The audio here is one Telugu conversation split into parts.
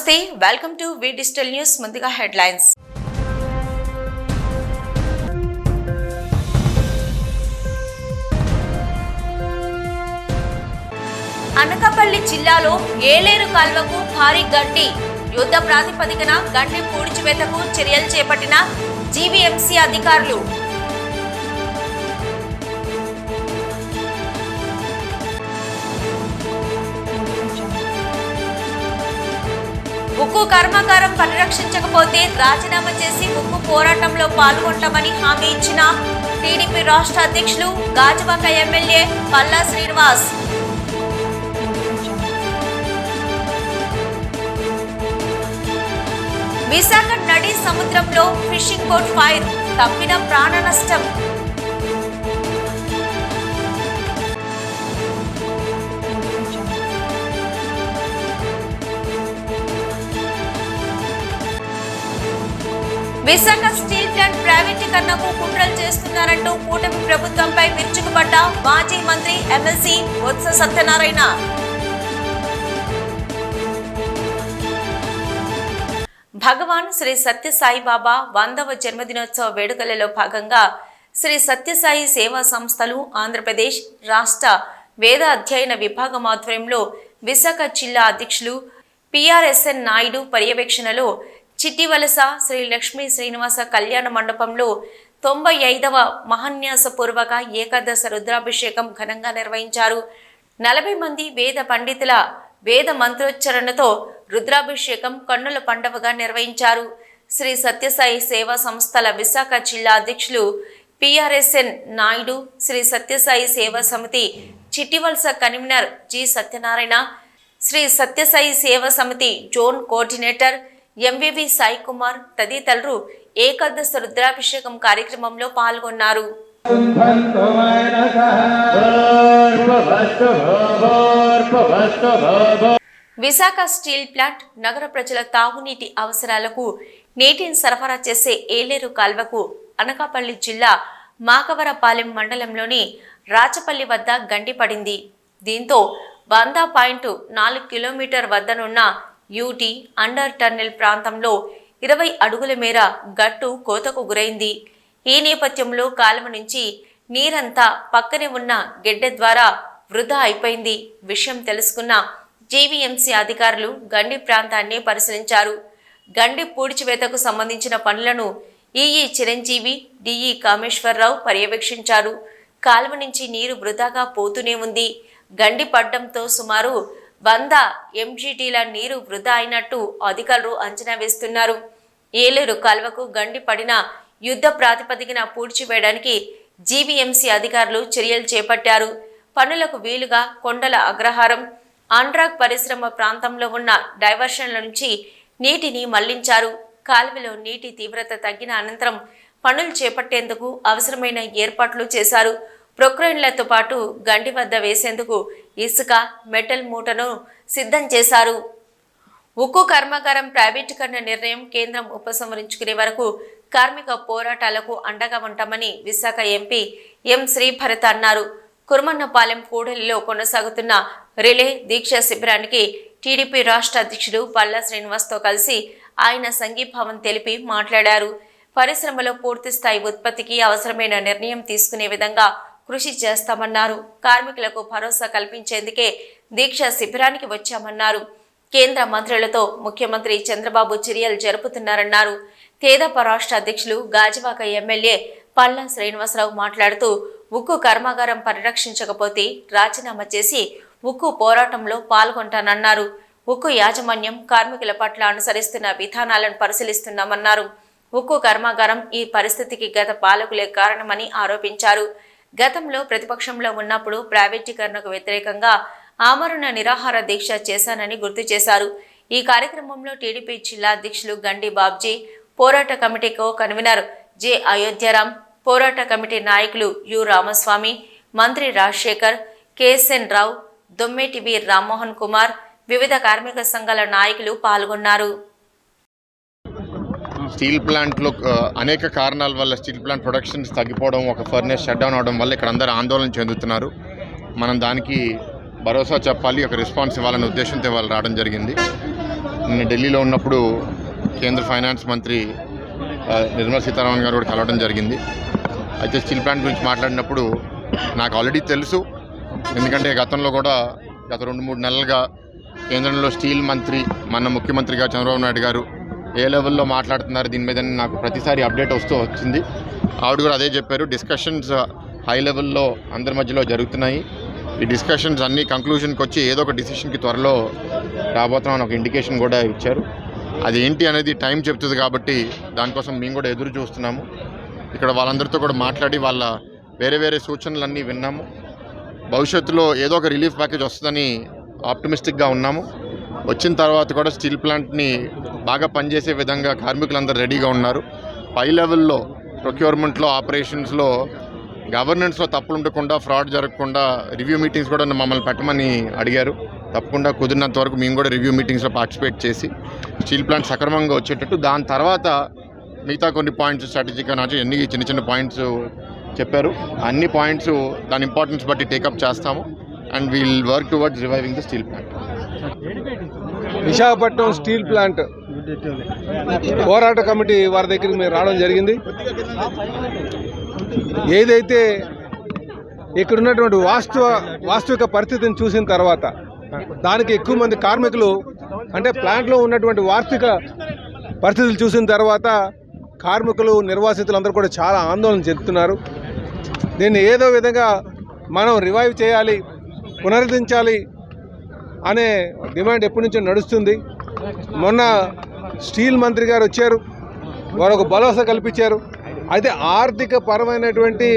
నమస్తే, welcome to V digital news. ముందుగా హెడ్లైన్స్. అనకాపల్లి జిల్లాలో ఏలేరు కాల్వకు భారీ గండి, యుద్ధ ప్రాతిపదికన గండి పూడ్చివేతకు చర్యలు చేపట్టిన జీవీఎంసీ అధికారులు. ఉక్కు కర్మాగారం పరిరక్షించకపోతే రాజీనామా చేసి ఉక్కు పోరాటంలో పాల్గొంటామని హామీ ఇచ్చిన టీడీపీ రాష్ట్ర అధ్యక్షులు గాజువాక ఎమ్మెల్యే పల్లా శ్రీనివాస్. విశాఖ నడి సముద్రంలో ఫిషింగ్ బోట్ ఫైర్, తప్పిన ప్రాణ నష్టం. విశాఖ స్టీల్ ప్లాంట్ ప్రైవేటీకరణకు కుట్రలు చేస్తున్నారంటూ కూటమి ప్రభుత్వంపై విరుచుకుపడ్డ మాజీ మంత్రి ఎమ్మెల్సీ బొత్స సత్యనారాయణ. భగవాన్ శ్రీ సత్యసాయి బాబా 100వ జన్మదినోత్సవ వేడుకలలో భాగంగా శ్రీ సత్యసాయి సేవా సంస్థలు ఆంధ్రప్రదేశ్ రాష్ట్ర వేద అధ్యయన విభాగం ఆధ్వర్యంలో విశాఖ జిల్లా అధ్యక్షులు పిఆర్ఎస్ఎన్ నాయుడు పర్యవేక్షణలో చిట్టివలస శ్రీ లక్ష్మీ శ్రీనివాస కళ్యాణ మండపంలో 95వ మహాన్యాసపూర్వక ఏకాదశ రుద్రాభిషేకం ఘనంగా నిర్వహించారు. 40 మంది వేద పండితుల వేద మంత్రోచ్చరణతో రుద్రాభిషేకం కన్నుల పండవగా నిర్వహించారు. శ్రీ సత్యసాయి సేవా సంస్థల విశాఖ జిల్లా అధ్యక్షులు పిఆర్ఎస్ఎన్ నాయుడు, శ్రీ సత్యసాయి సేవా సమితి చిట్టివలస కన్వీనర్ జి సత్యనారాయణ, శ్రీ సత్యసాయి సేవా సమితి zone coordinator MVV Sai Kumar తదితరులు ఏకాదశ రుద్రాభిషేకం కార్యక్రమంలో పాల్గొన్నారు. విశాఖ స్టీల్ ప్లాంట్ నగర ప్రజల తాగునీటి అవసరాలకు నీటిని సరఫరా చేసే ఏలేరు కాల్వకు అనకాపల్లి జిల్లా మాకవరపాలెం మండలంలోని రాచపల్లి వద్ద గండి పడింది. దీంతో 100.4 కిలోమీటర్ వద్దనున్న యూటీ అండర్ టన్నెల్ ప్రాంతంలో 20 అడుగుల మేర గట్టు కోతకు గురైంది. ఈ నేపథ్యంలో కాలువ నుంచి నీరంతా పక్కనే ఉన్న గెడ్డ ద్వారా వృధా అయిపోయింది. విషయం తెలుసుకున్న జీవీఎంసీ అధికారులు గండి ప్రాంతాన్ని పరిశీలించారు. గండి పూడ్చివేతకు సంబంధించిన పనులను ఈఈ చిరంజీవి, డిఈ కామేశ్వరరావు పర్యవేక్షించారు. కాలువ నుంచి నీరు వృధాగా పోతూనే ఉంది. గండి పడ్డంతో సుమారు 100 ఎంజీటీల నీరు వృధా అయినట్టు అధికారులు అంచనా వేస్తున్నారు. ఏలేరు కాల్వకు గండి పడిన యుద్ధ ప్రాతిపదికన పూడ్చివేయడానికి జీవీఎంసీ అధికారులు చర్యలు చేపట్టారు. పనులకు వీలుగా కొండల అగ్రహారం, ఆండ్రాక్ పరిశ్రమ ప్రాంతంలో ఉన్న డైవర్షన్ల నుంచి నీటిని మళ్లించారు. కాలువలో నీటి తీవ్రత తగ్గిన అనంతరం పనులు చేపట్టేందుకు అవసరమైన ఏర్పాట్లు చేశారు. ప్రొక్లైన్లతో పాటు గండి వద్ద వేసేందుకు ఇసుక, మెటల్ మూటను సిద్ధం చేశారు. ఉక్కు కర్మాగారం ప్రైవేటీకరణ నిర్ణయం కేంద్రం ఉపసంహరించుకునే వరకు కార్మిక పోరాటాలకు అండగా ఉంటామని విశాఖ ఎంపీ ఎం శ్రీభరత్ అన్నారు. కుర్మన్నపాలెం కూడలిలో కొనసాగుతున్న రిలే దీక్ష శిబిరానికి టీడీపీ రాష్ట్ర అధ్యక్షుడు పల్లా శ్రీనివాస్తో కలిసి ఆయన సంఘీభావం తెలిపి మాట్లాడారు. పరిశ్రమలో పూర్తిస్థాయి ఉత్పత్తికి అవసరమైన నిర్ణయం తీసుకునే విధంగా కృషి చేస్తామన్నారు. కార్మికులకు భరోసా కల్పించేందుకే దీక్ష శిబిరానికి వచ్చామన్నారు. కేంద్ర మంత్రులతో ముఖ్యమంత్రి చంద్రబాబు చర్యలు జరుపుతున్నారన్నారు. తేదప రాష్ట్ర అధ్యక్షులు గాజువాక ఎమ్మెల్యే పల్లా శ్రీనివాసరావు మాట్లాడుతూ ఉక్కు కర్మాగారం పరిరక్షించకపోతే రాజీనామా చేసి ఉక్కు పోరాటంలో పాల్గొంటానన్నారు. ఉక్కు యాజమాన్యం కార్మికుల పట్ల అనుసరిస్తున్న విధానాలను పరిశీలిస్తున్నామన్నారు. ఉక్కు కర్మాగారం ఈ పరిస్థితికి గత పాలకులే కారణమని ఆరోపించారు. గతంలో ప్రతిపక్షంలో ఉన్నప్పుడు ప్రైవేటీకరణకు వ్యతిరేకంగా ఆమరణ నిరాహార దీక్ష చేశానని గుర్తు చేశారు. ఈ కార్యక్రమంలో టీడీపీ జిల్లా అధ్యక్షులు గండి బాబ్జీ, పోరాట committee co convener J Ayodhyaram, పోరాట కమిటీ నాయకులు యు రామస్వామి, మంత్రి రాజశేఖర్, కేఎస్ఎన్ రావు, దొమ్మేటి రామ్మోహన్ కుమార్, వివిధ కార్మిక సంఘాల నాయకులు పాల్గొన్నారు. స్టీల్ ప్లాంట్లో అనేక కారణాల వల్ల స్టీల్ ప్లాంట్ ప్రొడక్షన్స్ తగ్గిపోవడం, ఒక ఫర్నేస్ షట్ డౌన్ అవడం వల్ల ఇక్కడ అందరూ ఆందోళన చెందుతున్నారు. మనం దానికి భరోసా చెప్పాలి, ఒక రెస్పాన్స్ ఇవ్వాలనే ఉద్దేశంతో వాళ్ళు రావడం జరిగింది. నిన్న ఢిల్లీలో ఉన్నప్పుడు కేంద్ర ఫైనాన్స్ మంత్రి నిర్మలా సీతారామన్ గారు కూడా కలవడం జరిగింది. అయితే స్టీల్ ప్లాంట్ గురించి మాట్లాడినప్పుడు నాకు ఆల్రెడీ తెలుసు, ఎందుకంటే గతంలో కూడా గత 2-3 నెలలుగా కేంద్రంలో స్టీల్ మంత్రి మన ముఖ్యమంత్రిగా చంద్రబాబు నాయుడు గారు ఏ లెవెల్లో మాట్లాడుతున్నారు దీని మీద నాకు ప్రతిసారి అప్డేట్ వచ్చింది. ఆవిడ కూడా అదే చెప్పారు, డిస్కషన్స్ హై లెవెల్లో అందరి మధ్యలో జరుగుతున్నాయి. ఈ డిస్కషన్స్ అన్నీ కంక్లూషన్కి వచ్చి ఏదో ఒక డిసిషన్కి త్వరలో రాబోతున్నామని ఒక ఇండికేషన్ కూడా ఇచ్చారు. అది ఏంటి అనేది టైం చెప్తుంది కాబట్టి దానికోసం మేము కూడా ఎదురు చూస్తున్నాము. ఇక్కడ వాళ్ళందరితో కూడా మాట్లాడి వాళ్ళ వేరే సూచనలన్నీ విన్నాము. భవిష్యత్తులో ఏదో ఒక రిలీఫ్ ప్యాకేజ్ వస్తుందని ఆప్టమిస్టిక్గా ఉన్నాము. వచ్చిన తర్వాత కూడా స్టీల్ ప్లాంట్ని బాగా పనిచేసే విధంగా కార్మికులందరూ రెడీగా ఉన్నారు. పై లెవెల్లో ప్రొక్యూర్మెంట్లో, ఆపరేషన్స్లో, గవర్నెన్స్లో తప్పులు ఉండకుండా, ఫ్రాడ్ జరగకుండా రివ్యూ మీటింగ్స్ కూడా మమ్మల్ని పెట్టమని అడిగారు. తప్పకుండా కుదిరినంత వరకు మేము కూడా రివ్యూ మీటింగ్స్లో పార్టిసిపేట్ చేసి స్టీల్ ప్లాంట్ సక్రమంగా వచ్చేటట్టు, దాని తర్వాత మిగతా కొన్ని పాయింట్స్ స్ట్రాటజిక్గా నాకు ఎన్ని చిన్న పాయింట్స్ చెప్పారు. అన్ని పాయింట్స్ దాని ఇంపార్టెన్స్ బట్టి టేకప్ చేస్తాము and wheel work towards reviving the steel plant. Visakhapatnam steel plant పోరాట కమిటీ వారి దగ్గరికి మీరు రావడం జరిగింది. ఏదైతే ఇక్కడ ఉన్నటువంటి వాస్తవిక పరిస్థితిని చూసిన తర్వాత దానికి ఎక్కువ మంది కార్మికులు అంటే ప్లాంట్లో ఉన్నటువంటి వాస్తవిక పరిస్థితులు చూసిన తర్వాత కార్మికులు, నిర్వాసితులు అందరూ కూడా చాలా ఆందోళన చెందుతున్నారు. దీన్ని ఏదో విధంగా మనం రివైవ్ చేయాలి, పునరుద్ధరించాలి అనే డిమాండ్ ఎప్పటి నుంచో నడుస్తుంది. మొన్న స్టీల్ మంత్రి గారు వచ్చారు, వారు ఒక భరోసా కల్పించారు. అయితే ఆర్థిక పరమైనటువంటి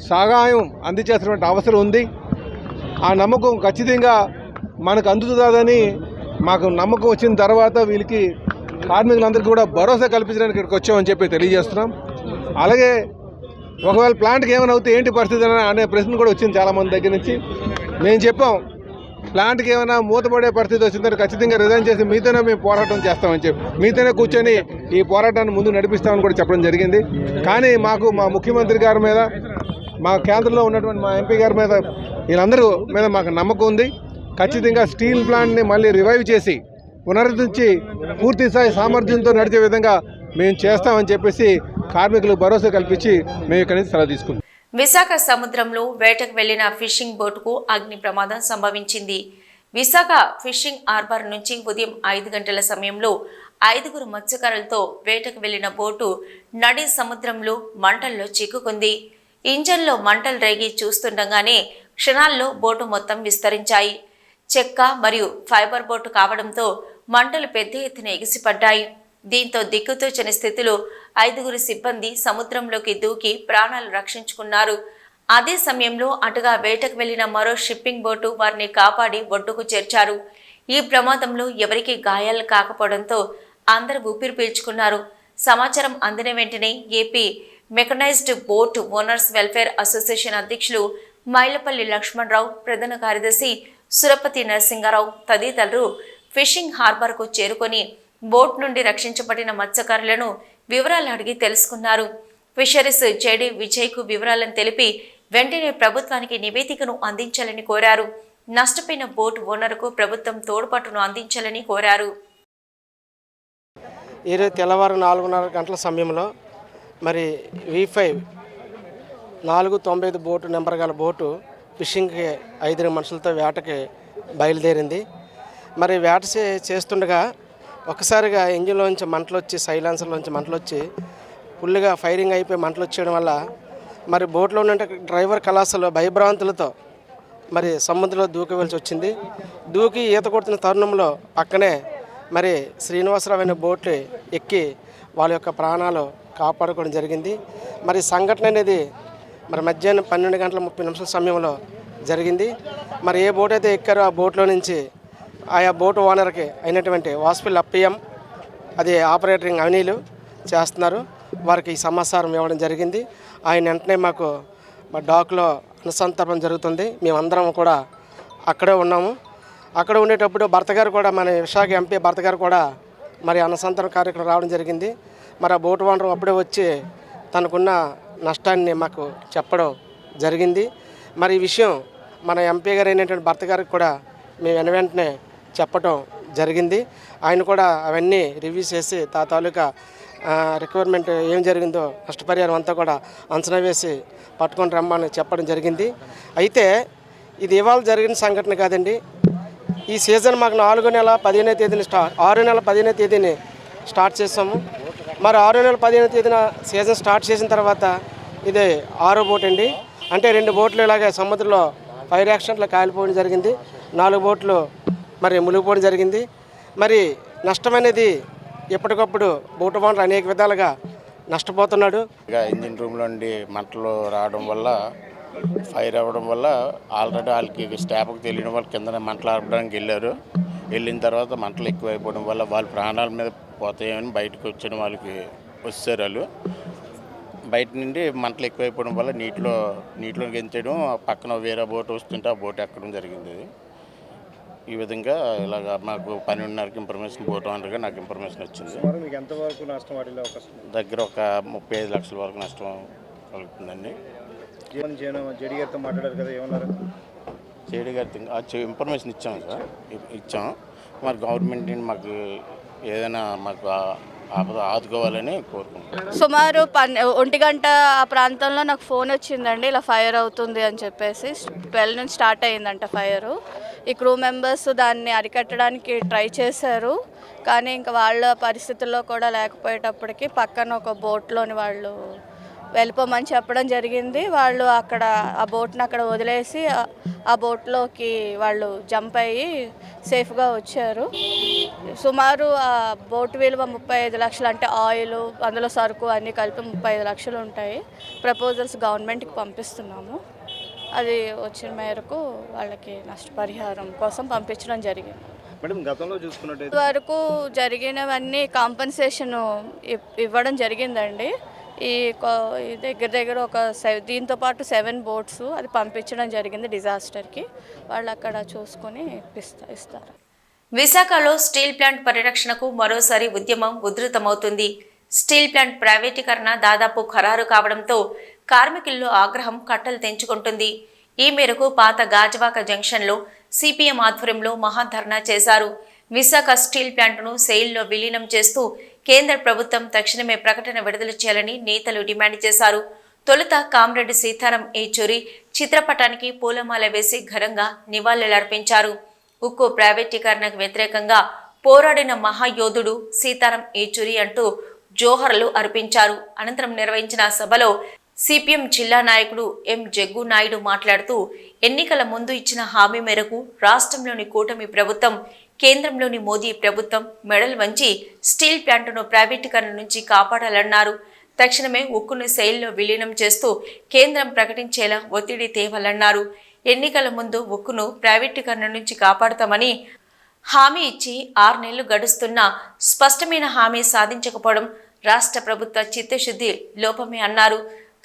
సహాయం అందించాల్సినటువంటి అవసరం ఉంది. ఆ నమ్మకం ఖచ్చితంగా మనకు అందుతుందని మాకు నమ్మకం వచ్చిన తర్వాత వీళ్ళకి కార్మికులందరికీ కూడా భరోసా కల్పించడానికి ఇక్కడికి వచ్చామని చెప్పి తెలియజేస్తున్నాం. అలాగే ఒకవేళ ప్లాంట్కి ఏమైనా అవుతే ఏంటి పరిస్థితి అనే ప్రశ్న కూడా వచ్చింది చాలామంది దగ్గర నుంచి. మేము చెప్పాం, ప్లాంట్కి ఏమైనా మూతపడే పరిస్థితి వచ్చిందంటే ఖచ్చితంగా రిజైన్ చేసి మీతోనే మేము పోరాటం చేస్తామని చెప్పి మీతోనే కూర్చొని ఈ పోరాటాన్ని ముందు నడిపిస్తామని కూడా చెప్పడం జరిగింది. కానీ మాకు మా ముఖ్యమంత్రి గారి మీద, మా కేంద్రంలో ఉన్నటువంటి మా ఎంపీ గారి మీద, వీళ్ళందరూ మీద మాకు నమ్మకం ఉంది. ఖచ్చితంగా స్టీల్ ప్లాంట్ని మళ్ళీ రివైవ్ చేసి పునరుద్ధరించి పూర్తి స్థాయి సామర్థ్యంతో నడిచే విధంగా మేము చేస్తామని చెప్పేసి కార్మికులకు భరోసా కల్పించి మేము ఇక్కడి నుంచి సెలవు తీసుకున్నాం. విశాఖ సముద్రంలో వేటకు వెళ్లిన ఫిషింగ్ బోటుకు అగ్ని ప్రమాదం సంభవించింది. విశాఖ ఫిషింగ్ హార్బర్ నుంచి ఉదయం 5 గంటల సమయంలో 5గురు మత్స్యకారులతో వేటకు వెళ్లిన బోటు నడి సముద్రంలో మంటల్లో చిక్కుకుంది. ఇంజన్లో మంటలు రేగి చూస్తుండగానే క్షణాల్లో బోటు మొత్తం విస్తరించాయి. చెక్క మరియు ఫైబర్ బోటు కావడంతో మంటలు పెద్ద ఎత్తున ఎగిసిపడ్డాయి. దీంతో దిక్కుతోచని స్థితిలో 5గురు సిబ్బంది సముద్రంలోకి దూకి ప్రాణాలు రక్షించుకున్నారు. అదే సమయంలో అటుగా వేటకు వెళ్లిన మరో షిప్పింగ్ బోటు వారిని కాపాడి ఒడ్డుకు చేర్చారు. ఈ ప్రమాదంలో ఎవరికీ గాయాలు కాకపోవడంతో అందరూ ఊపిరి పీల్చుకున్నారు. సమాచారం అందిన వెంటనే AP mechanised boat owners welfare association అధ్యక్షులు మైలపల్లి లక్ష్మణరావు, ప్రధాన కార్యదర్శి సురపతి నరసింగారావు తదితరులు ఫిషింగ్ హార్బర్కు చేరుకొని బోట్ నుండి రక్షించబడిన మత్స్యకారులను వివరాలు అడిగి తెలుసుకున్నారు. ఫిషరీస్ జేడీ విజయ్కు వివరాలను తెలిపి వెంటనే ప్రభుత్వానికి నివేదికను అందించాలని కోరారు. నష్టపోయిన బోట్ ఓనర్కు ప్రభుత్వం తోడ్పాటును అందించాలని కోరారు. ఈరోజు తెల్లవారు 4:30 గంటల సమయంలో మరి V5 495 బోటు నెంబర్ గల బోటు ఫిషింగ్కి 5 మనుషులతో వేటకి బయలుదేరింది. మరి వేట చేస్తుండగా ఒక్కసారిగా ఇంజిన్లోంచి మంటలు వచ్చి, సైలెన్సర్లోంచి మంటలు వచ్చి ఫుల్గా ఫైరింగ్ అయిపోయి మంటలు వచ్చేయడం వల్ల మరి బోట్లో ఉన్న డ్రైవర్ కళాశాల భయభ్రాంతులతో మరి సముద్రంలో దూకవలసి వచ్చింది. దూకి ఈత కొడుతున్న తరుణంలో పక్కనే మరి శ్రీనివాసరావు అనే బోట్లు ఎక్కి వాళ్ళ యొక్క ప్రాణాలు కాపాడుకోవడం జరిగింది. మరి సంఘటన అనేది మరి మధ్యాహ్నం 12:30 సమయంలో జరిగింది. మరి ఏ బోట్ అయితే ఎక్కారో ఆ బోట్లో నుంచి ఆయా బోటు ఓనర్కి అయినటువంటి వాసుపల్లి అప్పయ్యం, అది ఆపరేటరింగ్ అవినీలు చేస్తున్నారు, వారికి ఈ సమాచారం ఇవ్వడం జరిగింది. ఆయన వెంటనే మాకు మా డాక్లో అనుసంతర్పణ జరుగుతుంది. మేమందరం కూడా అక్కడే ఉన్నాము. అక్కడ ఉండేటప్పుడు భర్త గారు కూడా, మన విశాఖ ఎంపీ భర్త గారు కూడా మరి అనుసంతరణ కార్యక్రమం రావడం జరిగింది. మరి ఆ బోటు ఓనర్ అప్పుడే వచ్చి తనకున్న నష్టాన్ని మాకు చెప్పడం జరిగింది. మరి ఈ విషయం మన ఎంపీ గారు అయినటువంటి భర్త గారికి కూడా మేము వెంటనే చెప్పడం జరిగింది. ఆయన కూడా అవన్నీ రివ్యూ చేసి తాలూకా రిక్వైర్మెంట్ ఏం జరిగిందో నష్టపరిహారం అంతా కూడా అంచనా వేసి పట్టుకొని రమ్మని చెప్పడం జరిగింది. అయితే ఇది ఇవాళ జరిగిన సంఘటన కాదండి. ఈ సీజన్ మాకు 4వ నెల 15వ తేదీని 6వ నెల 15వ తేదీని స్టార్ట్ చేసాము. మరి 6వ నెల 15వ తేదీన సీజన్ స్టార్ట్ చేసిన తర్వాత ఇది 6వ బోట్ అండి. అంటే 2 బోట్లు ఇలాగే సముద్రంలో ఫైర్ యాక్సిడెంట్లో కాలిపోవడం జరిగింది, 4 బోట్లు మరి మునిగిపోవడం జరిగింది. మరి నష్టం అనేది ఎప్పటికప్పుడు బోటు ఓనర్ అనేక విధాలుగా నష్టపోతున్నాడు. ఇక ఇంజిన్ రూమ్లో నుండి మంటలు రావడం వల్ల, ఫైర్ అవ్వడం వల్ల ఆల్రెడీ వాళ్ళకి స్టాఫ్కి తెలియడం వల్ల కింద మంటలు ఆపడానికి వెళ్ళిన తర్వాత మంటలు ఎక్కువైపోవడం వల్ల వాళ్ళ ప్రాణాల మీద పోతాయని బయటకు వచ్చిన వాళ్ళకి వచ్చారు. వాళ్ళు బయట నుండి మంటలు ఎక్కువైపోవడం వల్ల నీటిలో గెంతేయడం, పక్కన వేరే బోట్ వస్తుంటే ఆ బోట్ ఎక్కడం జరిగింది. ఈ విధంగా ఇలాగ మాకు 12:30కి ఇన్ఫర్మేషన్ బోట్ ఓనర్గా నాకు ఇన్ఫర్మేషన్ వచ్చింది. దగ్గర ఒక 35 లక్షల వరకు నష్టం కలుగుతుందండి. జేడీ గారి ఇన్ఫర్మేషన్ ఇచ్చాము సార్, ఇచ్చాం. మరి గవర్నమెంట్ మాకు ఏదైనా మాకు ఆదుకోవాలని కోరుకుంటున్నాను. సుమారు 1 గంట ఆ ప్రాంతంలో నాకు ఫోన్ వచ్చిందండి, ఇలా ఫైర్ అవుతుంది అని చెప్పేసి. 12 నుంచి స్టార్ట్ అయ్యిందంట ఫైరు. ఈ క్రూ మెంబర్స్ దాన్ని అరికట్టడానికి ట్రై చేశారు, కానీ ఇంకా వాళ్ళ పరిస్థితుల్లో కూడా లేకపోయేటప్పటికి పక్కన ఒక బోట్లోని వాళ్ళు వెళ్ళిపోమని చెప్పడం జరిగింది. వాళ్ళు అక్కడ ఆ బోట్ని అక్కడ వదిలేసి ఆ బోట్లోకి వాళ్ళు జంప్ అయ్యి సేఫ్గా వచ్చారు. సుమారు ఆ బోట్ విలువ 35 లక్షలు, అంటే ఆయిల్ అందులో సరుకు అన్నీ కలిపి 35 లక్షలు ఉంటాయి. ప్రపోజల్స్ గవర్నమెంట్కి పంపిస్తున్నాము. అది వచ్చిన మేరకు వాళ్ళకి నష్టపరిహారం కోసం పంపించడం జరిగింది. గతంలో చూసుకున్నట్టు వరకు జరిగినవన్నీ కాంపన్సేషన్ ఇవ్వడం జరిగిందండి. ఈ దగ్గర ఒక దీంతో పాటు 7 బోట్స్ అది పంపించడం జరిగింది డిజాస్టర్కి. వాళ్ళు అక్కడ చూసుకొని ఇస్తారు. విశాఖలో స్టీల్ ప్లాంట్ పరిరక్షణకు మరోసారి ఉద్యమం ఉధృతమవుతుంది. స్టీల్ ప్లాంట్ ప్రైవేటీకరణ దాదాపు ఖరారు కావడంతో కార్మికుల్లో ఆగ్రహం కట్టలు తెంచుకుంటుంది. ఈ మేరకు పాత గాజవాక జంక్షన్లో సిపిఎం ఆధ్వర్యంలో మహాధర్నా చేశారు. విశాఖ స్టీల్ ప్లాంట్ను సెయిల్లో విలీనం చేస్తూ కేంద్ర ప్రభుత్వం తక్షణమే ప్రకటన విడుదల చేయాలని నేతలు డిమాండ్ చేశారు. తొలుత కామ్రేడ్ సీతారాం ఏచూరి చిత్రపటానికి పూలమాల వేసి ఘనంగా నివాళులర్పించారు. ఉక్కు ప్రైవేటీకరణకు వ్యతిరేకంగా పోరాడిన మహాయోధుడు సీతారాం ఏచూరి అంటూ జోహర్లు అర్పించారు. అనంతరం నిర్వహించిన సభలో సిపిఎం జిల్లా నాయకుడు ఎం జగ్గు నాయుడు మాట్లాడుతూ ఎన్నికల ముందు ఇచ్చిన హామీ మేరకు రాష్ట్రంలోని కూటమి ప్రభుత్వం, కేంద్రంలోని మోదీ ప్రభుత్వం మెడల్ వంచి స్టీల్ ప్లాంటును ప్రైవేటీకరణ నుంచి కాపాడాలన్నారు. తక్షణమే ఉక్కును సెయిల్లో విలీనం చేస్తూ కేంద్రం ప్రకటించేలా ఒత్తిడి తేవాలన్నారు. ఎన్నికల ముందు ఉక్కును ప్రైవేటీకరణ నుంచి కాపాడుతామని హామీ ఇచ్చి 6 నెలలు గడుస్తున్నా స్పష్టమైన హామీ సాధించకపోవడం రాష్ట్ర ప్రభుత్వ చిత్తశుద్ధి లోపమే అన్నారు.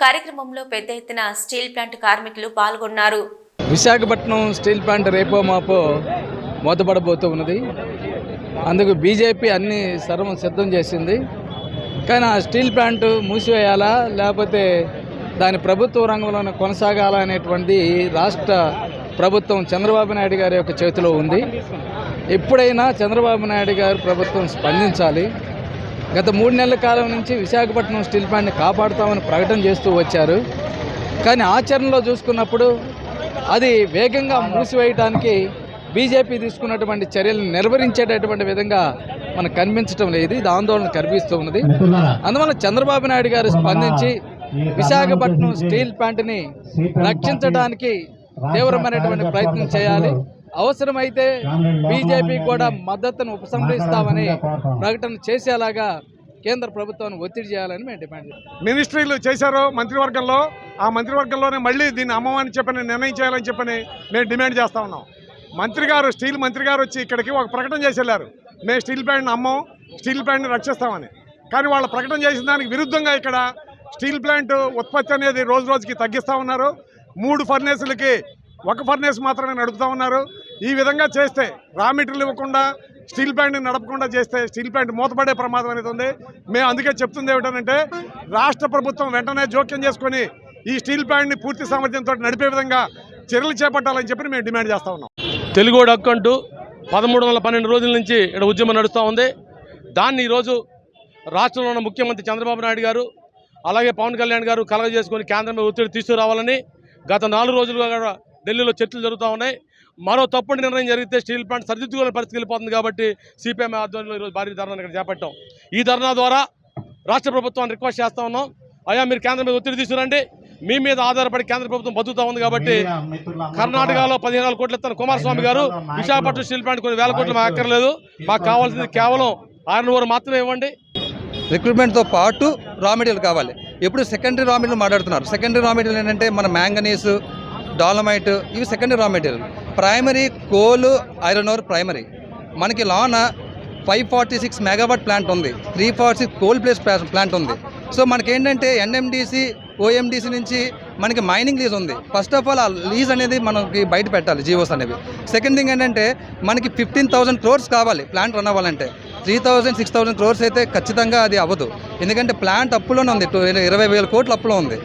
కార్యక్రమంలో పెద్ద ఎత్తున స్టీల్ ప్లాంట్ కార్మికులు పాల్గొన్నారు. విశాఖపట్నం స్టీల్ ప్లాంట్ రేపో మాపో మూతపడబోతూ ఉన్నది. అందుకు బీజేపీ అన్ని సర్వం సిద్ధం చేసింది. కానీ ఆ స్టీల్ ప్లాంట్ మూసివేయాలా లేకపోతే దాని ప్రభుత్వ రంగంలోనే కొనసాగాలా అనేటువంటి రాష్ట్ర ప్రభుత్వం చంద్రబాబు నాయుడు గారి యొక్క చేతిలో ఉంది. ఎప్పుడైనా చంద్రబాబు నాయుడు గారు ప్రభుత్వం స్పందించాలి. గత 3 నెలల కాలం నుంచి విశాఖపట్నం స్టీల్ ప్లాంట్ని కాపాడుతామని ప్రకటన చేస్తూ వచ్చారు. కానీ ఆచరణలో చూసుకున్నప్పుడు అది వేగంగా మూసివేయడానికి బీజేపీ తీసుకున్నటువంటి చర్యలను నిర్వహించేటటువంటి విధంగా మనకు కనిపించడం లేదు. ఇది ఆందోళన కనిపిస్తూ ఉన్నది. అందువల్ల చంద్రబాబు నాయుడు గారు స్పందించి విశాఖపట్నం స్టీల్ ప్లాంట్ని రక్షించడానికి తీవ్రమైనటువంటి ప్రయత్నం చేయాలి. అవసరమైతే బీజేపీ కూడా మద్దతును ఉపసంహరిస్తామని ప్రకటన చేసేలాగా కేంద్ర ప్రభుత్వాన్ని ఒత్తిడి చేయాలని మేము డిమాండ్ చేస్తాం. మినిస్ట్రీలు చేశారో మంత్రివర్గంలో, ఆ మంత్రివర్గంలోనే మళ్ళీ దీన్ని అమ్మమని చెప్పని నిర్ణయం చేయాలని చెప్పని మేము డిమాండ్ చేస్తూ ఉన్నాం. స్టీల్ మంత్రి గారు వచ్చి ఇక్కడికి ఒక ప్రకటన చేసి వెళ్ళారు, మేము స్టీల్ ప్లాంట్ని అమ్మం, స్టీల్ ప్లాంట్ని రక్షిస్తామని. కానీ వాళ్ళ ప్రకటన చేసిన దానికి విరుద్ధంగా ఇక్కడ స్టీల్ ప్లాంట్ ఉత్పత్తి అనేది రోజు రోజుకి తగ్గిస్తూ ఉన్నారు. 3 ఫర్నేసులకి 1 ఫర్నేస్ మాత్రమే నడుపుతూ ఉన్నారు. ఈ విధంగా చేస్తే రా మెటీరియల్ ఇవ్వకుండా స్టీల్ ప్లాంట్ని నడపకుండా చేస్తే స్టీల్ ప్లాంట్ మూతపడే ప్రమాదం అనేది ఉంది. మేము అందుకే చెప్తుంది ఏమిటంటే రాష్ట్ర ప్రభుత్వం వెంటనే జోక్యం చేసుకొని ఈ స్టీల్ ప్లాంట్ని పూర్తి సామర్థ్యంతో నడిపే విధంగా చర్యలు చేపట్టాలని చెప్పి మేము డిమాండ్ చేస్తూ ఉన్నాం. తెలుగోడు హక్కు అంటూ 1312 రోజుల నుంచి ఇక్కడ ఉద్యమం నడుస్తూ ఉంది. దాన్ని ఈరోజు రాష్ట్రంలో ఉన్న ముఖ్యమంత్రి చంద్రబాబు నాయుడు గారు అలాగే పవన్ కళ్యాణ్ గారు కలగజేసుకొని కేంద్రం మీద ఒత్తిడి తీసుకురావాలని గత 4 రోజులుగా కూడా ఢిల్లీలో చర్చలు జరుగుతూ ఉన్నాయి. మరో తప్పుడు నిర్ణయం జరిగితే స్టీల్ ప్లాంట్ సరిదిద్దుకునే పరిస్థితి వెళ్ళిపోతుంది కాబట్టి సిపిఎం ఆధ్వర్యంలో ఈరోజు భారీ ధర్నాను ఇక్కడ చేపట్టాం. ఈ ధర్నా ద్వారా రాష్ట్ర ప్రభుత్వాన్ని రిక్వెస్ట్ చేస్తూ ఉన్నాం, అయ్యా మీరు కేంద్రం మీద ఒత్తిడి తీసుకురండి, మీ మీద ఆధారపడి కేంద్ర ప్రభుత్వం బతుకుతూ ఉంది కాబట్టి కర్ణాటకలో 15,000 కోట్లు ఇస్తాను కుమారస్వామి గారు, విశాఖపట్నం స్టీల్ ప్లాంట్ కొన్ని వేల కోట్లు మాకు అక్కర్లేదు, మాకు కావాల్సింది కేవలం ఐరన్ ఓర్ మాత్రమే ఇవ్వండి. రిక్రూట్మెంట్తో పాటు రా మెటీరియల్ కావాలి. ఎప్పుడు సెకండరీ రా మెటీరియల్ మాట్లాడుతున్నారు. సెకండరీ రా మెటీరియల్ ఏంటంటే మన మ్యాంగనీస్, డాలమైట్ ఇవి secondary raw material. Primary coal, iron ore primary. మనకి లాన 546 మెగావాట్ ప్లాంట్ ఉంది, 346 కోల్ ప్లేస్ ప్లాంట్ ఉంది. సో మనకేంటంటే ఎన్ఎండిసి, ఓఎండిసి నుంచి మనకి మైనింగ్ లీజ్ ఉంది. ఫస్ట్ ఆఫ్ ఆల్ ఆ లీజ్ అనేది మనకి బయట పెట్టాలి, జీవోస్ అనేవి. సెకండ్ థింగ్ ఏంటంటే మనకి 15,000 crores కావాలి ప్లాంట్ రన్ అవ్వాలంటే. 3,000, 6,000 crores అయితే ఖచ్చితంగా అది అవ్వదు, ఎందుకంటే ప్లాంట్ అప్పులోనే ఉంది, 20,000 కోట్ల అప్పులో ఉంది.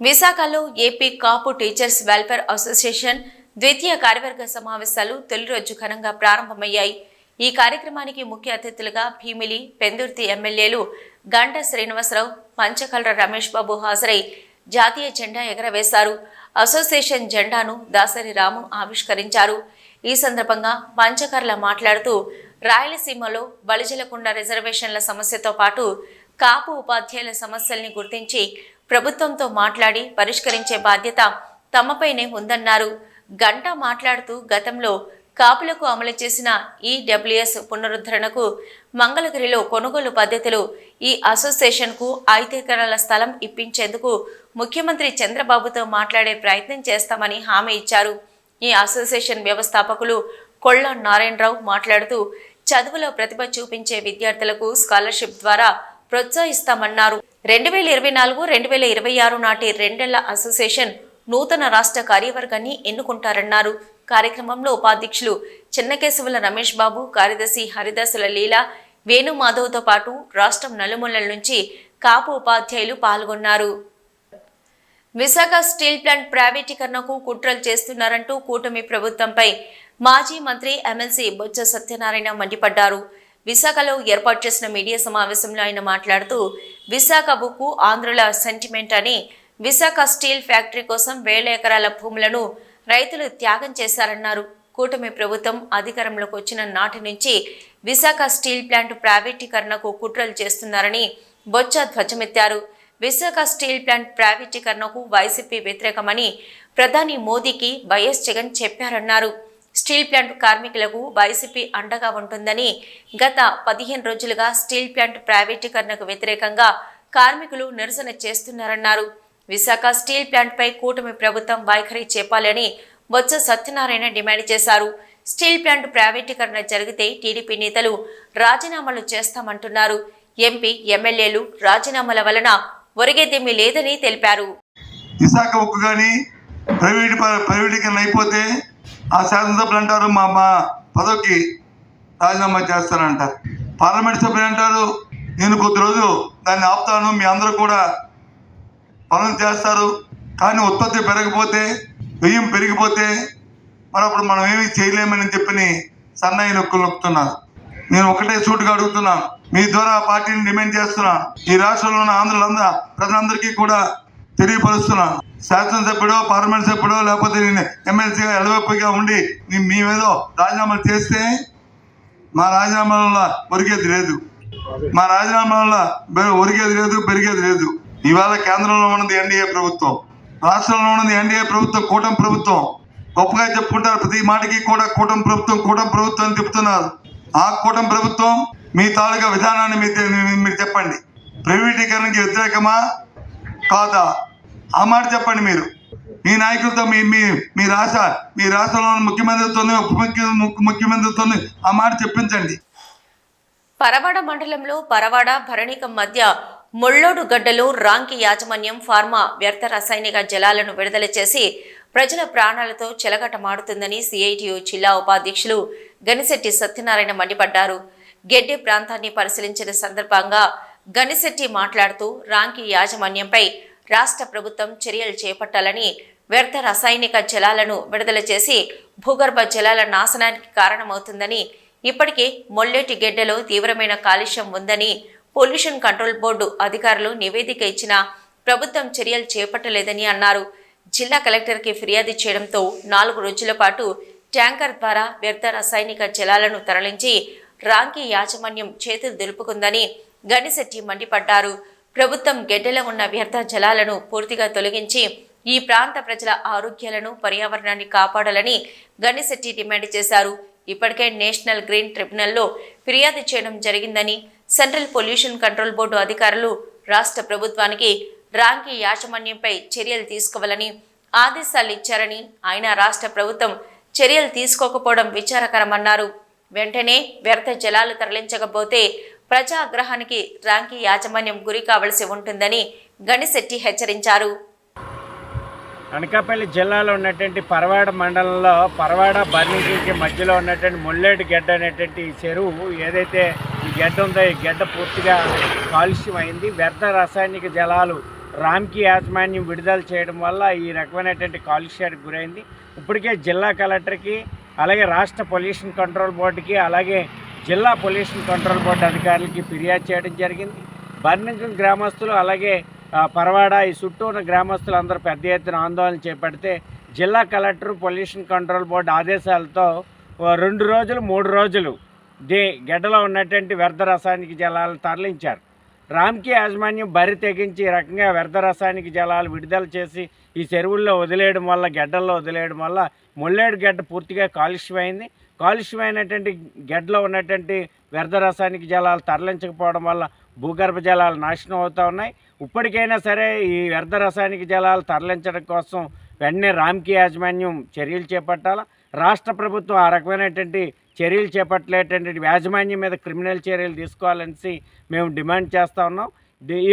విశాఖలో ఏపీ కాపు టీచర్స్ వెల్ఫేర్ అసోసియేషన్ ద్వితీయ కార్యవర్గ సమావేశాలు తొలి రోజు ఘనంగా ప్రారంభమయ్యాయి. ఈ కార్యక్రమానికి ముఖ్య అతిథులుగా భీమిలి, పెందుర్తి ఎమ్మెల్యేలు గంట శ్రీనివాసరావు, పంచకల్ర రమేష్ బాబు హాజరై జాతీయ జెండా ఎగరవేశారు. అసోసియేషన్ జెండాను దాసరి రాము ఆవిష్కరించారు. ఈ సందర్భంగా పంచకర్ల మాట్లాడుతూ రాయలసీమలో బలిజలకొండ రిజర్వేషన్ల సమస్యతో పాటు కాపు ఉపాధ్యాయుల సమస్యల్ని గుర్తించి ప్రభుత్వంతో మాట్లాడి పరిష్కరించే బాధ్యత తమపైనే ఉందన్నారు. గంట మాట్లాడుతూ గతంలో కాపులకు అమలు చేసిన ఈడబ్ల్యూఎస్ పునరుద్ధరణకు, మంగళగిరిలో కొనుగోలు పద్ధతులు, ఈ అసోసియేషన్కు 5 ఎకరాల స్థలం ఇప్పించేందుకు ముఖ్యమంత్రి చంద్రబాబుతో మాట్లాడే ప్రయత్నం చేస్తామని హామీ ఇచ్చారు. ఈ అసోసియేషన్ వ్యవస్థాపకులు కొళ్ళ నారాయణరావు మాట్లాడుతూ చదువులో ప్రతిభ చూపించే విద్యార్థులకు స్కాలర్షిప్ ద్వారా ప్రోత్సహిస్తామన్నారు. 2024-2026 నాటి 2 ఏళ్ల అసోసియేషన్ నూతన రాష్ట్ర కార్యవర్గాన్ని ఎన్నుకుంటారన్నారు. కార్యక్రమంలో ఉపాధ్యక్షులు చిన్నకేశవుల రమేష్ బాబు, కార్యదర్శి హరిదాసుల లీల, వేణుమాధవ్తో పాటు రాష్ట్రం నలుమూలల నుంచి కాపు ఉపాధ్యాయులు పాల్గొన్నారు. విశాఖ స్టీల్ ప్లాంట్ ప్రైవేటీకరణకు కుట్రలు చేస్తున్నారంటూ కూటమి ప్రభుత్వంపై మాజీ మంత్రి ఎమ్మెల్సీ బొత్స సత్యనారాయణ మండిపడ్డారు. విశాఖలో ఏర్పాటు చేసిన మీడియా సమావేశంలో ఆయన మాట్లాడుతూ విశాఖ ఉక్కు ఆంధ్రుల సెంటిమెంట్ అని, విశాఖ స్టీల్ ఫ్యాక్టరీ కోసం 1,000 ఎకరాల భూములను రైతులు త్యాగం చేశారన్నారు. కూటమి ప్రభుత్వం అధికారంలోకి వచ్చిన నాటి నుంచి విశాఖ స్టీల్ ప్లాంట్ ప్రైవేటీకరణకు కుట్రలు చేస్తున్నారని బొత్స ధ్వజమెత్తారు. విశాఖ స్టీల్ ప్లాంట్ ప్రైవేటీకరణకు వైసీపీ వ్యతిరేకమని ప్రధాని మోదీకి వైఎస్ జగన్ చెప్పారన్నారు. స్టీల్ ప్లాంట్ కార్మికులకు వైసీపీ అండగా ఉంటుందని, గత 15 రోజులుగా స్టీల్ ప్లాంట్ ప్రైవేటీకరణకు వ్యతిరేకంగా కార్మికులు నిరసన చేస్తున్నారన్నారు. విశాఖ స్టీల్ ప్లాంట్పై కూటమి ప్రభుత్వం వైఖరి చేపాలని బొత్స సత్యనారాయణ డిమాండ్ చేశారు. స్టీల్ ప్లాంట్ ప్రైవేటీకరణ జరిగితే టీడీపీ నేతలు రాజీనామాలు చేస్తామంటున్నారు. ఎంపీ, ఎమ్మెల్యేలు రాజీనామాల వలన ఒరిగేదేమీ లేదని తెలిపారు. విశాఖ ఉక్కు కానీ ప్రైవేటీకరణ అయిపోతే ఆ శాసనసభ్యులు అంటారు మా పదవికి రాజీనామా చేస్తానంటారు. పార్లమెంట్ సభ్యులు అంటారు నేను కొద్ది రోజు దాన్ని ఆపుతాను, మీ అందరూ కూడా పనులు చేస్తారు, కానీ ఉత్పత్తి పెరగకపోతే, వ్యయం పెరిగిపోతే మరప్పుడు మనం ఏమీ చేయలేమని చెప్పని సన్నాయి నొక్కుతున్నారు. నేను ఒకటే సూటుగా అడుగుతున్నాను, మీ ద్వారా పార్టీని డిమాండ్ చేస్తున్నాను, ఈ రాష్ట్రంలో ఉన్న ఆంధ్రులందరూ ప్రజలందరికీ కూడా తెలియపరుస్తున్నాను. శాసనసభ్యుడో, పార్లమెంట్ సభ్యుడో, లేకపోతే నేను ఎమ్మెల్సీగా ఎలవెప్పుగా ఉండి మీ మీద రాజీనామాలు చేస్తే మా రాజీనామాల వల్ల ఒరిగేది లేదు, మా రాజీనామాల వల్ల ఒరిగేది లేదు, పెరిగేది లేదు. ఇవాళ కేంద్రంలో ఉన్నది ఎన్డీఏ ప్రభుత్వం, రాష్ట్రంలో ఉన్నది ఎన్డీఏ ప్రభుత్వం, కూటమి ప్రభుత్వం. గొప్పగా చెప్పుకుంటారు, ప్రతి మాటకి కూడా కూటమి ప్రభుత్వం అని చెప్తున్నారు. ఆ కూటమి ప్రభుత్వం మీ తాలూకా విధానాన్ని మీరు చెప్పండి. ప్రైవేటీకరణకి వ్యతిరేకమా కాదా ఆ మాట చెప్పండి. మీరు మీ నాయకులతో మీ రాష్ట్రంలో ముఖ్యమంత్రితో, ఉప ముఖ్యమంత్రితో ఆ మాట చెప్పించండి. పరవాడ మండలంలో పరవాడ భరణికం మధ్య ముళ్ళోడు గడ్డలో రాంకి యాజమాన్యం ఫార్మా వ్యర్థ రసాయనిక జలాలను విడుదల చేసి ప్రజల ప్రాణాలతో చెలగటమాడుతుందని సిఐటియు జిల్లా ఉపాధ్యక్షులు గనిశెట్టి సత్యనారాయణ మండిపడ్డారు. గెడ్డె ప్రాంతాన్ని పరిశీలించిన సందర్భంగా గనిశెట్టి మాట్లాడుతూ రాంకి యాజమాన్యంపై రాష్ట్ర ప్రభుత్వం చర్యలు చేపట్టాలని వ్యర్థ రసాయనిక జలాలను విడుదల చేసి భూగర్భ జలాల నాశనానికి కారణమవుతుందని, ఇప్పటికే మొల్లెటిగెడ్డలో తీవ్రమైన కాలుష్యం ఉందని పొల్యూషన్ కంట్రోల్ బోర్డు అధికారులు నివేదిక ఇచ్చినా ప్రభుత్వం చర్యలు చేపట్టలేదని అన్నారు. జిల్లా కలెక్టర్కి ఫిర్యాదు చేయడంతో 4 రోజుల పాటు ట్యాంకర్ ద్వారా వ్యర్థ రసాయనిక జలాలను తరలించి రాంకీ యాజమాన్యం చేతులు దులుపుకుందని గణిశెట్టి మండిపడ్డారు. ప్రభుత్వం గెడ్డలో ఉన్న వ్యర్థ జలాలను పూర్తిగా తొలగించి ఈ ప్రాంత ప్రజల ఆరోగ్యాలను, పర్యావరణాన్ని కాపాడాలని గణిశెట్టి డిమాండ్ చేశారు. ఇప్పటికే నేషనల్ గ్రీన్ ట్రిబ్యునల్లో ఫిర్యాదు చేయడం జరిగిందని, సెంట్రల్ పొల్యూషన్ కంట్రోల్ బోర్డు అధికారులు రాష్ట్ర ప్రభుత్వానికి రాంకీ యాజమాన్యంపై చర్యలు తీసుకోవాలని ఆదేశాలు ఇచ్చారని, ఆయన రాష్ట్ర ప్రభుత్వం చర్యలు తీసుకోకపోవడం విచారకరమన్నారు. వెంటనే వ్యర్థ జలాలు తరలించకపోతే ప్రజాగ్రహానికి రాంకీ యాజమాన్యం గురి కావలసి ఉంటుందని గణిశెట్టి హెచ్చరించారు. అనకాపల్లి జిల్లాలో ఉన్నటువంటి పరవాడ మండలంలో పరవాడ బర్నింగ్కి మధ్యలో ఉన్నటువంటి ముల్లేటి గడ్డ అనేటువంటి ఈ చెరువు ఏదైతే ఈ గడ్డ ఉందో ఈ గడ్డ పూర్తిగా కాలుష్యం అయింది. వ్యర్థ రసాయనిక జలాలు రాంకీ యాజమాన్యం విడుదల చేయడం వల్ల ఈ రకమైనటువంటి కాలుష్యానికి గురైంది. ఇప్పటికే జిల్లా కలెక్టర్కి, అలాగే రాష్ట్ర పొల్యూషన్ కంట్రోల్ బోర్డుకి, అలాగే జిల్లా పొల్యూషన్ కంట్రోల్ బోర్డు అధికారులకి ఫిర్యాదు చేయడం జరిగింది. బర్నింగ్ గ్రామస్తులు అలాగే పరవాడ ఈ చుట్టూ ఉన్న గ్రామస్తులు అందరూ పెద్ద ఎత్తున ఆందోళన చేపడితే జిల్లా కలెక్టర్, పొల్యూషన్ కంట్రోల్ బోర్డు ఆదేశాలతో 2 రోజులు 3 రోజులు గడ్డలో ఉన్నటువంటి వ్యర్థ రసాయనిక జలాలను తరలించారు. రాంకీ యాజమాన్యం బరి తెగించి ఈ రకంగా వ్యర్థ రసాయనిక జలాలు విడుదల చేసి ఈ చెరువుల్లో వదిలేయడం వల్ల, గడ్డల్లో వదిలేయడం వల్ల ముల్లేడు గడ్డ పూర్తిగా కాలుష్యమైంది. కాలుష్యమైనటువంటి గడ్డలో ఉన్నటువంటి వ్యర్థ రసాయనిక జలాలు తరలించకపోవడం వల్ల భూగర్భ జలాలు నాశనం అవుతూ ఉన్నాయి. ఇప్పటికైనా సరే ఈ వ్యర్థ రసాయనిక జలాలు తరలించడం కోసం వెంటనే రాంకీ యాజమాన్యం చర్యలు చేపట్టాలా. రాష్ట్ర ప్రభుత్వం ఆ రకమైనటువంటి చర్యలు చేపట్టలేటువంటి యాజమాన్యం మీద క్రిమినల్ చర్యలు తీసుకోవాలని మేము డిమాండ్ చేస్తూ ఉన్నాం.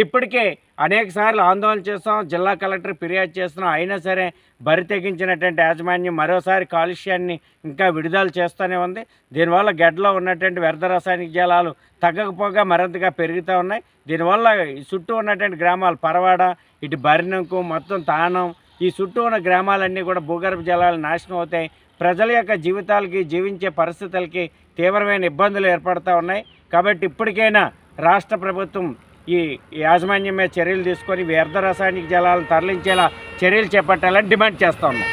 ఇప్పటికే అనేక సార్లు ఆందోళన చేస్తాం, జిల్లా కలెక్టర్ ఫిర్యాదు చేస్తున్నాం. అయినా సరే బరి తెగించినటువంటి యాజమాన్యం మరోసారి కాలుష్యాన్ని ఇంకా విడుదల చేస్తూనే ఉంది. దీనివల్ల గడ్డలో ఉన్నటువంటి వ్యర్థ రసాయనిక జలాలు తగ్గకపోగా మరింతగా పెరుగుతూ ఉన్నాయి. దీనివల్ల ఈ చుట్టూ ఉన్నటువంటి గ్రామాలు పరవాడ, ఇటు బరినంకు, మొత్తం తానం, ఈ చుట్టూ ఉన్న గ్రామాలన్నీ కూడా భూగర్భ జలాలు నాశనం అవుతాయి. ప్రజల యొక్క జీవితాలకి, జీవించే పరిస్థితులకి తీవ్రమైన ఇబ్బందులు ఏర్పడుతూ ఉన్నాయి. కాబట్టి ఇప్పటికైనా రాష్ట్ర ప్రభుత్వం ఈ యాజమాన్యం మీద చర్యలు తీసుకొని వ్యర్థ రసాయనిక జలాలను తరలించేలా చర్యలు చేపట్టాలని డిమాండ్ చేస్తా ఉన్నాం.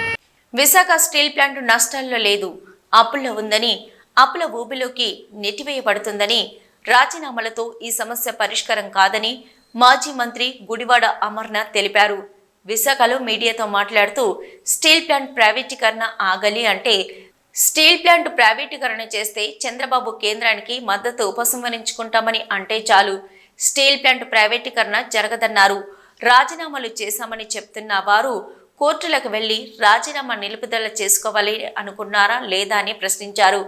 విశాఖ స్టీల్ ప్లాంట్ నష్టాల్లో లేదు, అప్పుల్లో ఉందని, అప్పుల ఊబిలోకి నెట్టివేయబడుతుందని, రాజీనామాలతో ఈ సమస్య పరిష్కారం కాదని మాజీ మంత్రి గుడివాడ అమర్నాథ్ తెలిపారు. విశాఖలో మీడియాతో మాట్లాడుతూ స్టీల్ ప్లాంట్ ప్రైవేటీకరణ ఆగలి అంటే స్టీల్ ప్లాంట్ ప్రైవేటీకరణ చేస్తే చంద్రబాబు కేంద్రానికి మద్దతు ఉపసంహరించుకుంటామని అంటే చాలు, స్టీల్ ప్లాంట్ ప్రైవేటీకరణ జరగదన్నారు. రాజీనామాలు చేశామని చెప్తున్న వారు కోర్టులకు వెళ్లి రాజీనామా నిలుపుదల చేసుకోవాలి అనుకున్నారా లేదా అని ప్రశ్నించారు.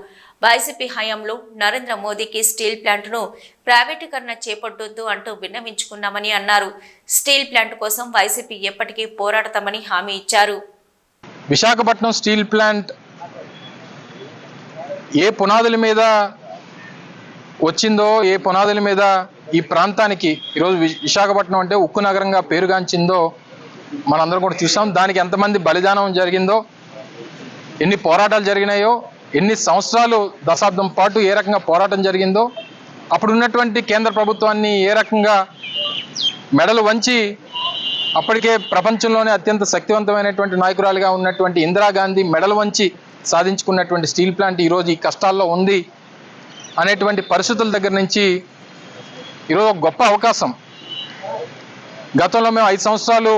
వైసీపీ హయాంలో నరేంద్ర మోదీకి స్టీల్ ప్లాంట్ను ప్రైవేటీకరణ చేపట్టొద్దు అంటూ విన్నవించుకున్నామని అన్నారు. స్టీల్ ప్లాంట్ కోసం వైసీపీ ఎప్పటికీ పోరాడతామని హామీ ఇచ్చారు. విశాఖపట్నం స్టీల్ ప్లాంట్ ఏ పునాదుల మీద వచ్చిందో, ఏ పునాదుల మీద ఈ ప్రాంతానికి ఈరోజు విశాఖపట్నం అంటే ఉక్కు నగరంగా పేరుగాంచిందో మనందరం కూడా చూసాం. దానికి ఎంతమంది బలిదానం జరిగిందో, ఎన్ని పోరాటాలు జరిగినాయో, ఎన్ని సంవత్సరాలు దశాబ్దం పాటు ఏ రకంగా పోరాటం జరిగిందో, అప్పుడు ఉన్నటువంటి కేంద్ర ప్రభుత్వాన్ని ఏ రకంగా మెడలు వంచి అప్పటికే ప్రపంచంలోనే అత్యంత శక్తివంతమైనటువంటి నాయకురాలుగా ఉన్నటువంటి ఇందిరాగాంధీ మెడలు వంచి సాధించుకున్నటువంటి స్టీల్ ప్లాంట్ ఈరోజు ఈ కష్టాల్లో ఉంది అనేటువంటి పరిస్థితుల దగ్గర నుంచి ఈరోజు ఒక గొప్ప అవకాశం. గతంలో మేము 5 సంవత్సరాలు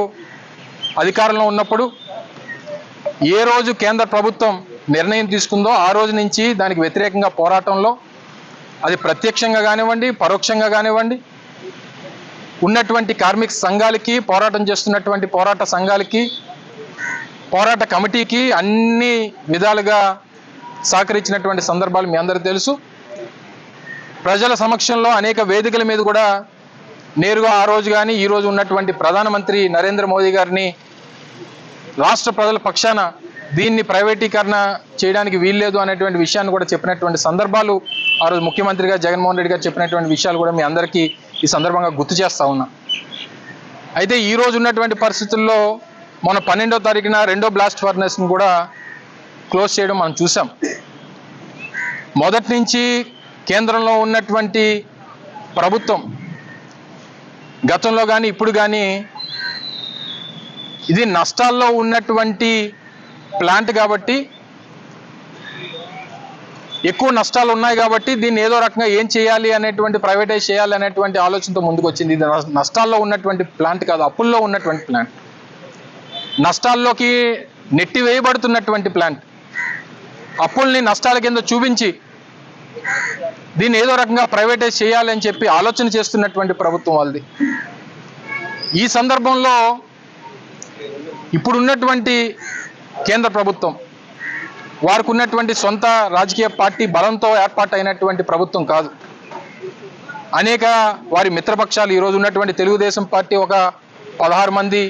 అధికారంలో ఉన్నప్పుడు ఏ రోజు కేంద్ర ప్రభుత్వం నిర్ణయం తీసుకుందో ఆ రోజు నుంచి దానికి వ్యతిరేకంగా పోరాటంలో, అది ప్రత్యక్షంగా కానివ్వండి, పరోక్షంగా కానివ్వండి, ఉన్నటువంటి కార్మిక సంఘాలకి, పోరాటం చేస్తున్నటువంటి పోరాట సంఘాలకి, పోరాట కమిటీకి అన్ని విధాలుగా సహకరించినటువంటి సందర్భాలు మీ అందరికీ తెలుసు. ప్రజల సమక్షంలో అనేక వేదికల మీద కూడా నేరుగా ఆ రోజు కానీ ఈ రోజు ఉన్నటువంటి ప్రధానమంత్రి నరేంద్ర మోదీ గారిని రాష్ట్ర ప్రజల పక్షాన దీన్ని ప్రైవేటీకరణ చేయడానికి వీల్లేదు అనేటువంటి విషయాన్ని కూడా చెప్పినటువంటి సందర్భాలు, ఆ రోజు ముఖ్యమంత్రిగా జగన్మోహన్ రెడ్డి గారు చెప్పినటువంటి విషయాలు కూడా మీ అందరికీ ఈ సందర్భంగా గుర్తు చేస్తా ఉన్నా. అయితే ఈ రోజు ఉన్నటువంటి పరిస్థితుల్లో మన 12వ తారీఖున రెండో బ్లాస్ట్ ఫర్నెస్ని కూడా క్లోజ్ చేయడం మనం చూసాం. మొదటి నుంచి కేంద్రంలో ఉన్నటువంటి ప్రభుత్వం గతంలో కానీ ఇప్పుడు కానీ ఇది నష్టాల్లో ఉన్నటువంటి ప్లాంట్ కాబట్టి, ఎక్కువ నష్టాలు ఉన్నాయి కాబట్టి దీన్ని ఏదో రకంగా ఏం చేయాలి అనేటువంటి ప్రైవేటైజ్ చేయాలి అనేటువంటి ఆలోచనతో ముందుకు వచ్చింది. ఇది నష్టాల్లో ఉన్నటువంటి ప్లాంట్ కాదు, అప్పుల్లో ఉన్నటువంటి ప్లాంట్, నష్టాల్లోకి నెట్టివేయబడుతున్నటువంటి ప్లాంట్. అప్పుల్ని నష్టాల కింద చూపించి దీన్ని ఏదో రకంగా ప్రైవేటైజ్ చేయాలి అని చెప్పి ఆలోచన చేస్తున్నటువంటి ప్రభుత్వం వాళ్ళది. ఈ సందర్భంలో ఇప్పుడున్నటువంటి కేంద్ర ప్రభుత్వం వారికి ఉన్నటువంటి సొంత రాజకీయ పార్టీ బలంతో ఏర్పాటైనటువంటి ప్రభుత్వం కాదు. అనేక వారి మిత్రపక్షాలు, ఈరోజు ఉన్నటువంటి తెలుగుదేశం పార్టీ ఒక 16 మంది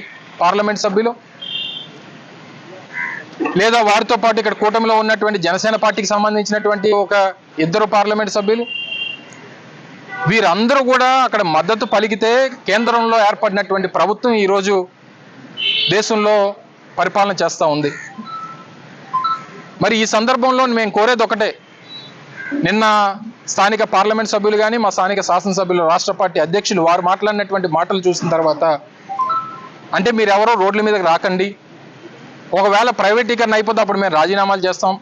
పార్లమెంట్ సభ్యులు, లేదా వారితో పాటు ఇక్కడ కూటమిలో ఉన్నటువంటి జనసేన పార్టీకి సంబంధించినటువంటి ఒక 2 పార్లమెంట్ సభ్యులు, వీరందరూ కూడా అక్కడ మద్దతు పలికితే కేంద్రంలో ఏర్పడినటువంటి ప్రభుత్వం ఈరోజు దేశంలో పరిపాలన చేస్తూ ఉంది. మరి ఈ సందర్భంలో మేము కోరేది ఒకటే, నిన్న స్థానిక పార్లమెంట్ సభ్యులు కానీ మా స్థానిక శాసనసభ్యులు, రాష్ట్ర పార్టీ అధ్యక్షులు వారు మాట్లాడినటువంటి మాటలు చూసిన తర్వాత, అంటే మీరు ఎవరో రోడ్ల మీదకి రాకండి, ఒకవేళ ప్రైవేటీకరణ అయిపోతే అప్పుడు మేము రాజీనామాలు చేస్తాం,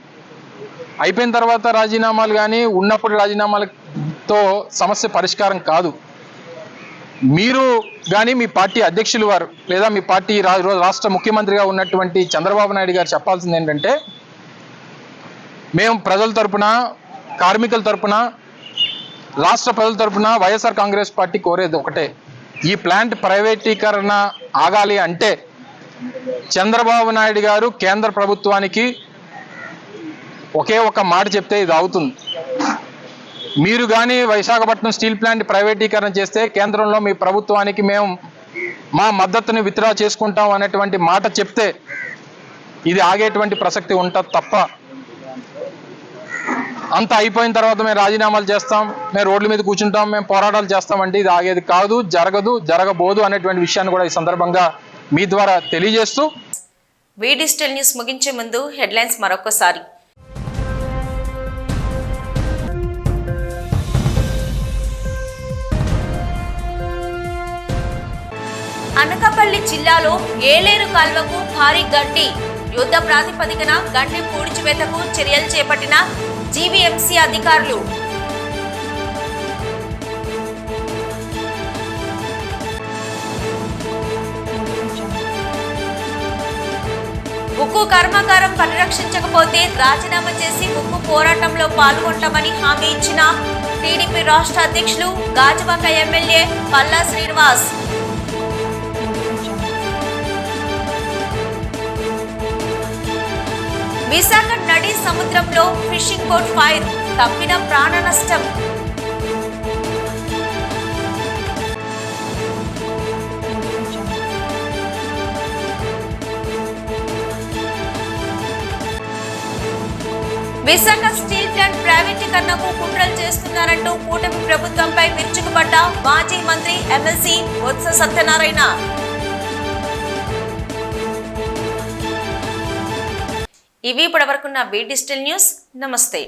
అయిపోయిన తర్వాత రాజీనామాలు కానీ ఉన్నప్పుడు రాజీనామాలతో సమస్య పరిష్కారం కాదు. మీరు కానీ మీ పార్టీ అధ్యక్షులు వారు లేదా మీ పార్టీ రాష్ట్ర ముఖ్యమంత్రిగా ఉన్నటువంటి చంద్రబాబు నాయుడు గారు చెప్పాల్సింది ఏంటంటే, మేము ప్రజల తరపున, కార్మికుల తరపున, రాష్ట్ర ప్రజల తరపున వైఎస్ఆర్ కాంగ్రెస్ పార్టీ కోరేది ఒకటే, ఈ ప్లాంట్ ప్రైవేటీకరణ ఆగాలి అంటే చంద్రబాబు నాయుడు గారు కేంద్ర ప్రభుత్వానికి ఒకే ఒక మాట చెప్తే ఇది అవుతుంది. మీరు కానీ విశాఖపట్నం స్టీల్ ప్లాంట్ ప్రైవేటీకరణ చేస్తే కేంద్రంలో మీ ప్రభుత్వానికి మేము మా మద్దతుని విత్డ్రా చేసుకుంటాం అనేటువంటి మాట చెప్తే ఇది ఆగేటువంటి ప్రసక్తి ఉంటుంది తప్ప, అంత అయిపోయిన తర్వాత మేము రాజీనామాలు చేస్తాం, మేము రోడ్ల మీద కూర్చుంటాం, మేము పోరాటాలు చేస్తామంటే ఇది ఆగేది కాదు, జరగదు, జరగబోదు అనేటువంటి విషయాన్ని కూడా ఈ సందర్భంగా మీ ద్వారా తెలియజేస్తూ వి డిజిటల్ న్యూస్ ముగించే ముందు హెడ్లైన్స్ మరొకసారి. అనకాపల్లి జిల్లాలో ఏలేరు కాల్వకు భారీ గండి, యుద్ధ ప్రాతిపదికన గండి పూడ్చివేతకు చర్యలు చేపట్టిన జీవీఎంసీ అధికారులు. ఉక్కు కర్మాగారం పరిరక్షించకపోతే రాజీనామా చేసి ఉక్కు పోరాటంలో పాల్గొంటామని హామీ ఇచ్చిన టీడీపీ రాష్ట్ర అధ్యక్షులు గాజువాక ఎమ్మెల్యే పల్లా శ్రీనివాస్. విశాఖ నడి సముద్రంలో ఫిషింగ్ బోట్ ఫైర్, తప్పిన ప్రాణ నష్టం. విశాఖ స్టీల్ ప్లాంట్ ప్రైవేటీకరణకు కుట్రలు చేస్తున్నారంటూ కూటమి ప్రభుత్వంపై విరుచుకుపడ్డ మాజీ మంత్రి ఎమ్మెల్సీ బొత్స సత్యనారాయణ. ఇవి ఇప్పటివరకున్న వి డిజిటల్ న్యూస్. నమస్తే.